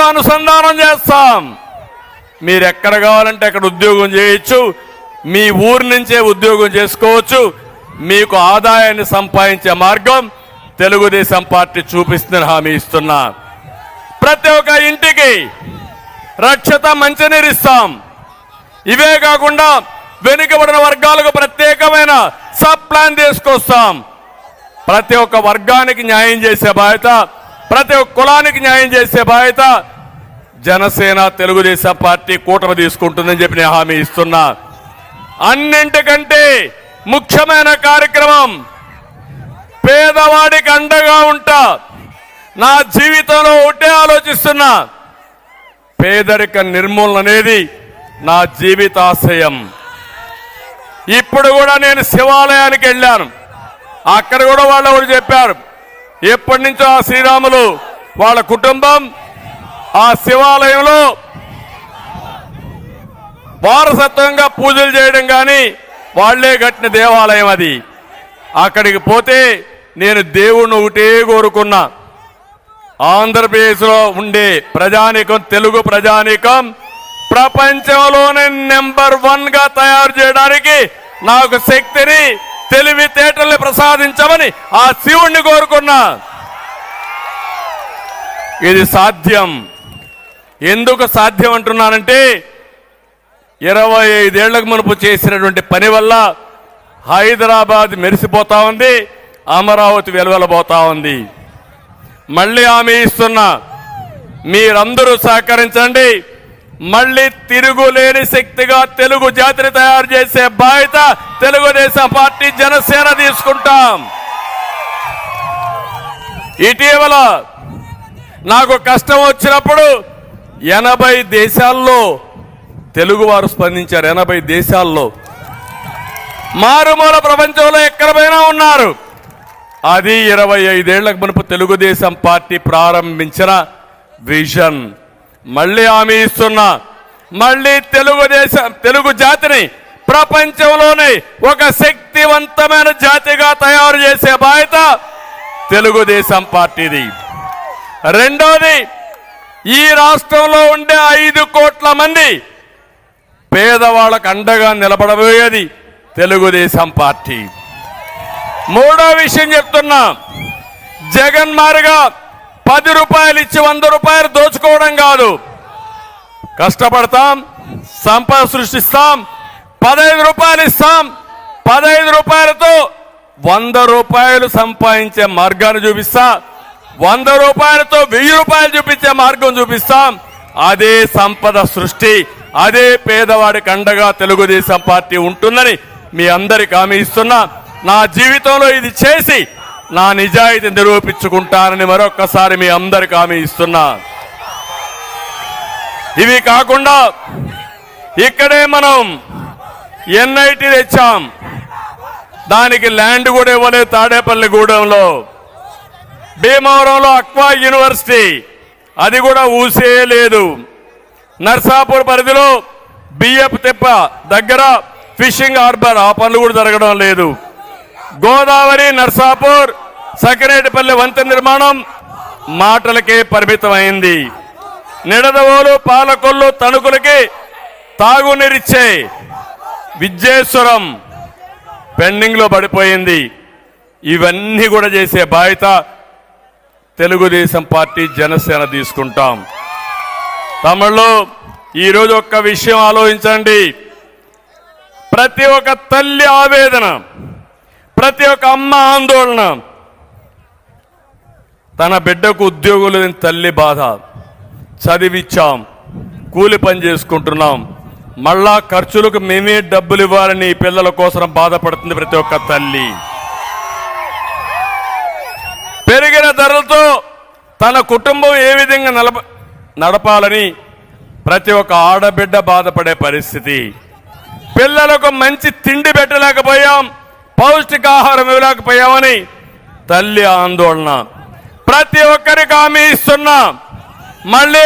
అనుసంధానం చేస్తాం. మీరు ఎక్కడ కావాలంటే అక్కడ ఉద్యోగం చేయొచ్చు, మీ ఊరి నుంచే ఉద్యోగం చేసుకోవచ్చు. మీకు ఆదాయాన్ని సంపాదించే మార్గం తెలుగుదేశం పార్టీ చూపిస్తుందని హామీ ఇస్తున్నా. ప్రతి ఒక్క ఇంటికి రక్షిత మంచినీరు ఇస్తాం. ఇవే కాకుండా వెనుకబడిన వర్గాలకు ప్రత్యేకమైన సబ్ ప్లాన్ తీసుకొస్తాం. ప్రతి ఒక్క వర్గానికి న్యాయం చేసే బాధ్యత, ప్రతి ఒక్క కులానికి న్యాయం చేసే బాధ్యత జనసేన తెలుగుదేశం పార్టీ కూటమి తీసుకుంటుందని చెప్పి నేను హామీ ఇస్తున్నా. అన్నింటికంటే ముఖ్యమైన కార్యక్రమం పేదవాడికి అండగా ఉంటా. నా జీవితంలో ఒకటే ఆలోచిస్తున్నా, పేదరిక నిర్మూలన అనేది నా జీవితాశయం. ఇప్పుడు కూడా నేను శివాలయానికి వెళ్ళాను. అక్కడ కూడా వాళ్ళు ఎవరు చెప్పారు, ఎప్పటి నుంచో ఆ శ్రీరాములు వాళ్ళ కుటుంబం ఆ శివాలయంలో వారసత్వంగా పూజలు చేయడం కానీ వాళ్లే కట్టిన దేవాలయం అది. అక్కడికి పోతే నేను దేవుణ్ణి ఒకటే కోరుకున్నా, ఆంధ్రప్రదేశ్లో ఉండే ప్రజానీకం, తెలుగు ప్రజానీకం ప్రపంచంలోనే నెంబర్ 1 గా తయారు చేయడానికి నాకు శక్తిని, తెలివితేటల్ని ప్రసాదించమని ఆ శివుణ్ణి కోరుకున్నా. ఇది సాధ్యం. ఎందుకు సాధ్యం అంటున్నానంటే 25 ఏళ్లకు మునుపు చేసినటువంటి పని వల్ల హైదరాబాద్ మెరిసిపోతా ఉంది, అమరావతి వెలువెలబోతా ఉంది. మళ్ళీ హామీ ఇస్తున్నా, మీరందరూ సహకరించండి. మళ్ళీ తిరుగులేని శక్తిగా తెలుగు జాతిని తయారు చేసే బాధ్యత తెలుగుదేశం పార్టీ జనసేన తీసుకుంటాం. ఇటీవల నాకు కష్టం వచ్చినప్పుడు 80 దేశాల్లో తెలుగువారు స్పందించారు. 80 దేశాల్లో, మారుమూల ప్రపంచంలో ఎక్కడైనా ఉన్నారు. అది 25 ఏళ్లకు మునుపు తెలుగుదేశం పార్టీ ప్రారంభించిన విజన్. మళ్ళీ హామీ ఇస్తున్నా, మళ్ళీ తెలుగు జాతిని ప్రపంచంలోనే ఒక శక్తివంతమైన జాతిగా తయారు చేసే బాధ్యత తెలుగుదేశం పార్టీది. రెండోది, ఈ రాష్ట్రంలో ఉండే 5 కోట్ల మంది పేదవాళ్ళకు అండగా నిలబడబోయేది తెలుగుదేశం పార్టీ. మూడో విషయం చెప్తున్నా, జగన్ మారిగా 10 రూపాయలు ఇచ్చి 100 రూపాయలు దోచుకోవడం కాదు. కష్టపడతాం, సంపద సృష్టిస్తాం, 15 రూపాయలు ఇస్తాం. 15 రూపాయలతో 100 రూపాయలు సంపాదించే మార్గాన్ని చూపిస్తా. 100 రూపాయలతో 1000 రూపాయలు చూపించే మార్గం చూపిస్తాం. అదే సంపద సృష్టి, అదే పేదవాడికి అండగా తెలుగుదేశం పార్టీ ఉంటుందని మీ అందరికి హామీ ఇస్తున్నా. నా జీవితంలో ఇది చేసి నా నిజాయితీ నిరూపించుకుంటానని మరొక్కసారి మీ అందరికి హామీ ఇస్తున్నా. ఇవి కాకుండా ఇక్కడే మనం ఎన్ఐటి తెచ్చాం. దానికి ల్యాండ్ కూడా ఇవ్వలేదు. తాడేపల్లిగూడెంలో, భీమవరంలో అక్వా యూనివర్సిటీ, అది కూడా ఊసే లేదు. నర్సాపూర్ పరిధిలో బియ్యపు తిప్ప దగ్గర ఫిషింగ్ హార్బర్, ఆ పనులు కూడా జరగడం లేదు. గోదావరి, నర్సాపూర్, సకినేటిపల్లి వంతెన నిర్మాణం మాటలకే పరిమితమైంది. నిడదవోలు, పాలకొల్లు, తణుకులకి తాగునీరిచ్చే విద్యేశ్వరం పెండింగ్ లో పడిపోయింది. ఇవన్నీ కూడా చేసే బాధ్యత తెలుగుదేశం పార్టీ జనసేన తీసుకుంటాం. తమిళలో ఈరోజు ఒక్క విషయం ఆలోచించండి. ప్రతి ఒక్క తల్లి ఆవేదన, ప్రతి ఒక్క అమ్మ ఆందోళన, తన బిడ్డకు ఉద్యోగం లేని తల్లి బాధ. చదివిచ్చాం, కూలి పని చేసుకుంటున్నాం, మళ్ళా ఖర్చులకు మేమే డబ్బులు ఇవ్వాలని పిల్లల కోసం బాధపడుతుంది ప్రతి ఒక్క తల్లి. పెరిగిన ధరలతో తన కుటుంబం ఏ విధంగా నడపాలని ప్రతి ఒక్క ఆడబిడ్డ బాధపడే పరిస్థితి. పిల్లలకు మంచి తిండి పెట్టలేకపోయాం, పౌష్టికాహారం ఇవ్వలేకపోయామని తల్లి ఆందోళన. ప్రతి ఒక్కరికి హామీ ఇస్తున్నా, మళ్ళీ